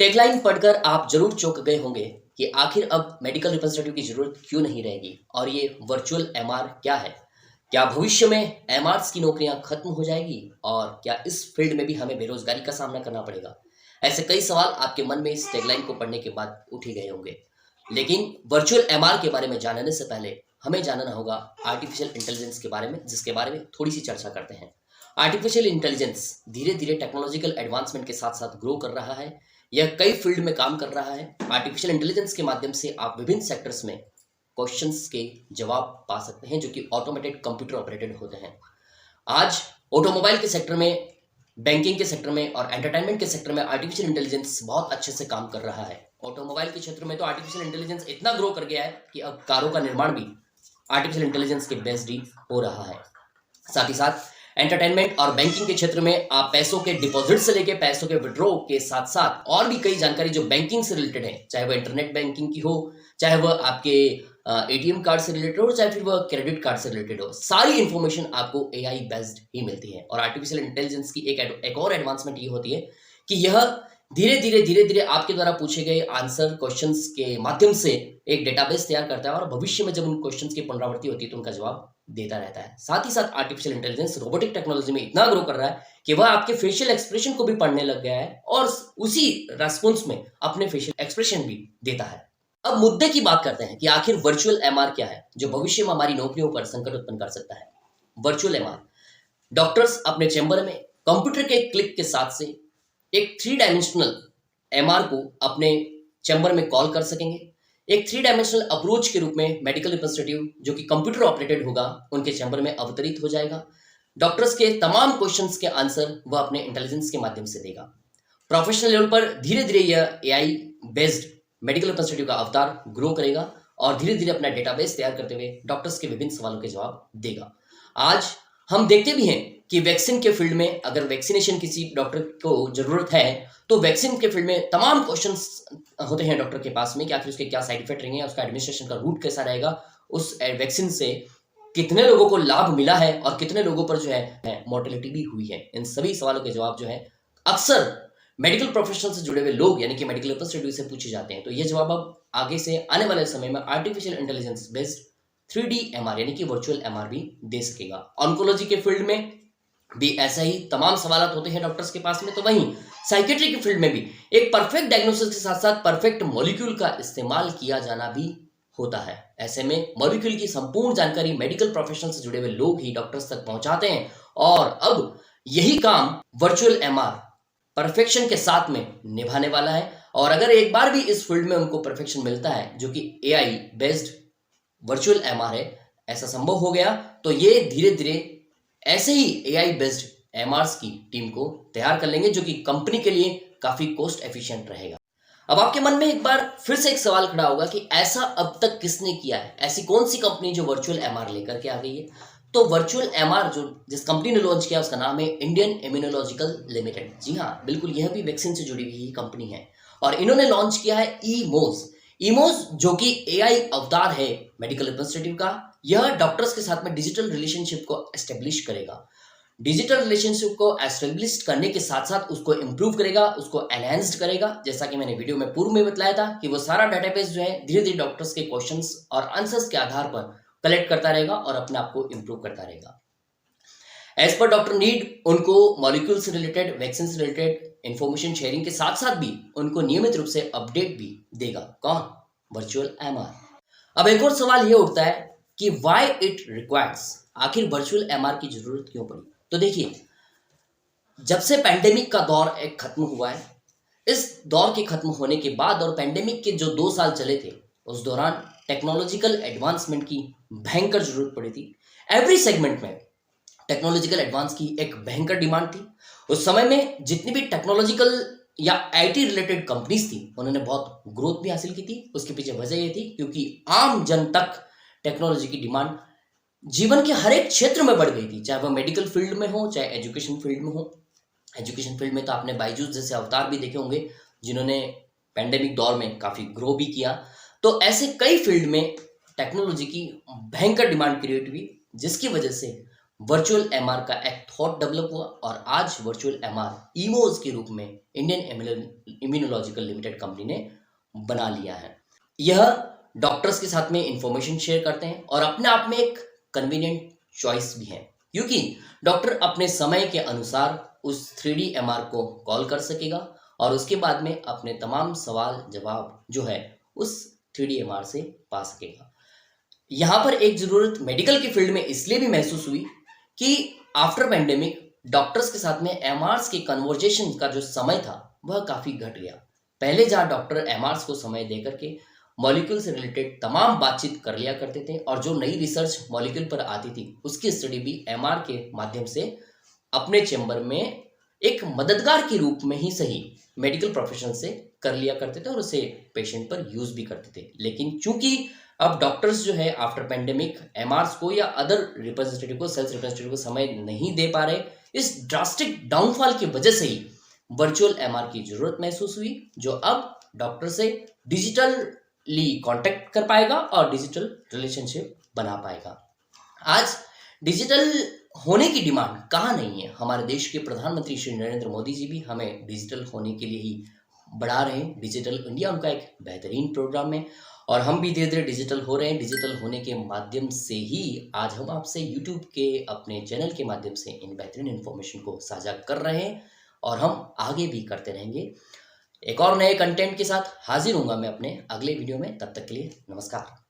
Tagline पढ़कर आप जरूर चौंक गए होंगे कि आखिर अब मेडिकल रिप्रेजेंटेटिव की जरूरत क्यों नहीं रहेगी और ये वर्चुअल एमआर क्या है। क्या भविष्य में एमआरस की नौकरियां खत्म हो जाएगी और क्या इस फील्ड में भी हमें बेरोजगारी का सामना करना पड़ेगा। ऐसे कई सवाल आपके मन में इस टैगलाइन को पढ़ने के बाद उठ ही गए होंगे। लेकिन वर्चुअल एमआर के बारे में जानने से पहले हमें जानना होगा आर्टिफिशियल इंटेलिजेंस के बारे में, जिसके बारे में थोड़ी सी चर्चा करते हैं। आर्टिफिशियल इंटेलिजेंस धीरे धीरे टेक्नोलॉजिकल एडवांसमेंट के साथ साथ ग्रो कर रहा है। यह कई फील्ड में काम कर रहा है। आर्टिफिशियल इंटेलिजेंस के माध्यम से आप विभिन्न सेक्टर्स में क्वेश्चंस के जवाब पा सकते हैं जो कि ऑटोमेटेड कंप्यूटर ऑपरेटेड होते हैं। आज ऑटोमोबाइल के सेक्टर में, बैंकिंग के सेक्टर में और एंटरटेनमेंट के सेक्टर में आर्टिफिशियल इंटेलिजेंस बहुत अच्छे से काम कर रहा है। ऑटोमोबाइल के क्षेत्र में तो आर्टिफिशियल इंटेलिजेंस इतना ग्रो कर गया है कि अब कारों का निर्माण भी आर्टिफिशियल इंटेलिजेंस के बेस्ड ही हो रहा है। साथ ही साथ एंटरटेनमेंट और बैंकिंग के क्षेत्र में आप पैसों के डिपॉजिट से लेके पैसों के विड्रॉ के साथ साथ और भी कई जानकारी जो बैंकिंग से रिलेटेड है, चाहे वह इंटरनेट बैंकिंग की हो, चाहे वह आपके एटीएम कार्ड से रिलेटेड हो, चाहे फिर वह क्रेडिट कार्ड से रिलेटेड हो, सारी इंफॉर्मेशन आपको एआई बेस्ड ही मिलती है। और आर्टिफिशियल इंटेलिजेंस की एक और एडवांसमेंट ये होती है कि यह धीरे धीरे आपके द्वारा पूछे गए आंसर क्वेश्चंस के माध्यम से एक डेटाबेस तैयार करता है और भविष्य में जब उन क्वेश्चंस की पुनरावृत्ति होती है तो उनका जवाब देता रहता है। साथ ही साथ आर्टिफिशियल इंटेलिजेंस रोबोटिक टेक्नोलॉजी में इतना ग्रो कर रहा है कि वह आपके फेशियल एक्सप्रेशन को भी पढ़ने लग गया है और उसी रेस्पॉन्स में अपने फेशियल एक्सप्रेशन भी देता है। अब मुद्दे की बात करते हैं कि आखिर वर्चुअल एमआर क्या है जो भविष्य में हमारी नौकरियों पर संकट उत्पन्न कर सकता है। वर्चुअल एमआर, डॉक्टर्स अपने चैम्बर में कंप्यूटर के क्लिक के साथ से एक 3 डायमेंशनल एमआर को अपने चैम्बर में कॉल कर सकेंगे। एक 3 डायमेंशनल अप्रोच के रूप में मेडिकल रिप्रेजेंटेटिव जो कि कंप्यूटर ऑपरेटेड होगा उनके चैम्बर में अवतरित हो जाएगा। डॉक्टर्स के तमाम क्वेश्चंस के आंसर वह अपने इंटेलिजेंस के माध्यम से देगा। प्रोफेशनल लेवल पर धीरे धीरे यह एआई बेस्ड मेडिकल रिप्रेजेंटेटिव का अवतार ग्रो करेगा और धीरे धीरे अपना डेटाबेस तैयार करते हुए डॉक्टर्स के विभिन्न सवालों के जवाब देगा। आज हम देखते भी हैं कि वैक्सीन के फील्ड में अगर वैक्सीनेशन किसी डॉक्टर को जरूरत है तो वैक्सीन के फील्ड में तमाम क्वेश्चंस होते हैं डॉक्टर के पास में कि आखिर उसके क्या साइड इफेक्ट रहेंगे, उसका एडमिनिस्ट्रेशन का रूट कैसा रहेगा, उस वैक्सीन से कितने लोगों को लाभ मिला है और कितने लोगों पर जो है मोर्टेलिटी भी हुई है। इन सभी सवालों के जवाब जो है अक्सर मेडिकल प्रोफेशनल से जुड़े हुए लोग यानी कि मेडिकल रिप्रेजेंटेटिव से पूछे जाते हैं। तो ये जवाब अब आगे से आने वाले समय में artificial intelligence based 3D MR यानी कि वर्चुअल एमआर भी दे सकेगा। ऑन्कोलॉजी के फील्ड में भी ऐसा ही तमाम सवाल होते हैं डॉक्टर्स के पास में, तो वहीं साइकेट्री के फील्ड में भी एक परफेक्ट डायग्नोसिस के साथ साथ परफेक्ट मॉलिक्यूल का इस्तेमाल किया जाना भी होता है। ऐसे में मॉलिक्यूल की संपूर्ण जानकारी मेडिकल प्रोफेशनल से जुड़े हुए लोग ही डॉक्टर्स तक पहुंचाते हैं और अब यही काम वर्चुअल एमआर परफेक्शन के साथ में निभाने वाला है। और अगर एक बार भी इस फील्ड में उनको परफेक्शन मिलता है जो कि एआई बेस्ड वर्चुअल एमआर है, ऐसा संभव हो गया तो ये धीरे धीरे ऐसे ही एआई बेस्ड एमआरस की टीम को तैयार कर लेंगे जो कि कंपनी के लिए काफी कॉस्ट एफिशिएंट रहेगा। अब आपके मन में एक बार फिर से एक सवाल खड़ा होगा कि ऐसा अब तक किसने किया है, ऐसी कौन सी कंपनी जो वर्चुअल एमआर लेकर के आ गई है। तो वर्चुअल एमआर जो जिस कंपनी ने लॉन्च किया उसका नाम है इंडियन इम्यूनोलॉजिकल लिमिटेड। जी हाँ, बिल्कुल, यह भी वैक्सीन से जुड़ी हुई कंपनी है और इन्होंने लॉन्च किया है ईमोज जो कि एआई अवतार है मेडिकल रिप्रेजेंटेटिव का। यह डॉक्टर्स के साथ में डिजिटल रिलेशनशिप को एस्टेब्लिश करेगा। डिजिटल रिलेशनशिप को एस्टेब्लिश करने के साथ साथ उसको इंप्रूव करेगा, उसको एनहेंस्ड करेगा। जैसा कि मैंने वीडियो में पूर्व में बताया था कि वो सारा डेटाबेस जो है धीरे धीरे डॉक्टर्स के क्वेश्चंस और आंसर्स के आधार पर कलेक्ट करता रहेगा और अपने आप को इंप्रूव करता रहेगा। एज पर डॉक्टर नीड उनको मॉलिक्यूल से रिलेटेड, वैक्सीन से रिलेटेड इंफॉर्मेशन शेयरिंग के साथ साथ भी उनको नियमित रूप से अपडेट भी देगा। कौन? Virtual MR. अब एक और सवाल ये उठता है कि व्हाई इट रिक्वायर्स, आखिर वर्चुअल एमआर की जरूरत क्यों पड़ी। तो देखिए, जब से पैंडेमिक का दौर एक खत्म हुआ है, इस दौर के खत्म होने के बाद और पैंडेमिक के जो 2 साल चले थे उस दौरान टेक्नोलॉजिकल एडवांसमेंट की भयंकर जरूरत पड़ी थी। एवरी सेगमेंट में टेक्नोलॉजिकल एडवांस की एक भयंकर डिमांड थी। उस समय में जितनी भी टेक्नोलॉजिकल या आईटी रिलेटेड कंपनीज थी उन्होंने बहुत ग्रोथ भी हासिल की थी। उसके पीछे वजह ये थी क्योंकि आम जन तक टेक्नोलॉजी की डिमांड जीवन के हर एक क्षेत्र में बढ़ गई थी, चाहे वह मेडिकल फील्ड में हो चाहे एजुकेशन फील्ड में हो। एजुकेशन फील्ड में तो आपने बायजूस जैसे अवतार भी देखे होंगे जिन्होंने पैंडेमिक दौर में काफी ग्रो भी किया। तो ऐसे कई फील्ड में टेक्नोलॉजी की भयंकर डिमांड क्रिएट हुई जिसकी वजह से वर्चुअल एमआर का एक थॉट डेवलप हुआ और आज वर्चुअल एमआर ईमोज के रूप में इंडियन इम्यूनोलॉजिकल लिमिटेड कंपनी ने बना लिया है। यह डॉक्टर्स के साथ में इंफॉर्मेशन शेयर करते हैं और अपने आप में एक कन्वीनियंट चॉइस भी है, क्योंकि डॉक्टर अपने समय के अनुसार उस 3D एमआर को कॉल कर सकेगा और उसके बाद में अपने तमाम सवाल जवाब जो है उस 3D एमआर से पा सकेगा। यहाँ पर एक ज़रूरत मेडिकल के फील्ड में इसलिए भी महसूस हुई कि आफ्टर पैंडेमिक डॉक्टर्स के साथ में एमआरस के कन्वर्जेशन का जो समय था वह काफ़ी घट गया। पहले जहाँ डॉक्टर एमआरस को समय दे करके मॉलिक्यूल से रिलेटेड तमाम बातचीत कर लिया करते थे और जो नई रिसर्च मॉलिक्यूल पर आती थी उसकी स्टडी भी एमआर के माध्यम से अपने चैम्बर में एक मददगार के रूप में ही सही मेडिकल प्रोफेशन से कर लिया करते थे और उसे पेशेंट पर यूज भी करते थे। लेकिन चूंकि अब डॉक्टर्स जो है आफ्टर पैंडेमिक एमआरस को या अदर रिप्रेजेंटेटिव को सेल्स रिप्रेजेंटेटिव को समय नहीं दे पा रहे, इस ड्रास्टिक डाउनफॉल की वजह से ही वर्चुअल एमआर की जरूरत महसूस हुई, जो अब डॉक्टर से डिजिटली कांटेक्ट कर पाएगा और डिजिटल रिलेशनशिप बना पाएगा। आज डिजिटल होने की डिमांड कहाँ नहीं है। हमारे देश के प्रधानमंत्री श्री नरेंद्र मोदी जी भी हमें डिजिटल होने के लिए ही बढ़ा रहे हैं। डिजिटल इंडिया उनका एक बेहतरीन प्रोग्राम है और हम भी धीरे धीरे डिजिटल हो रहे हैं। डिजिटल होने के माध्यम से ही आज हम आपसे यूट्यूब के अपने चैनल के माध्यम से इन बेहतरीन इन्फॉर्मेशन को साझा कर रहे हैं और हम आगे भी करते रहेंगे। एक और नए कंटेंट के साथ हाजिर हूँगा मैं अपने अगले वीडियो में। तब तक के लिए नमस्कार।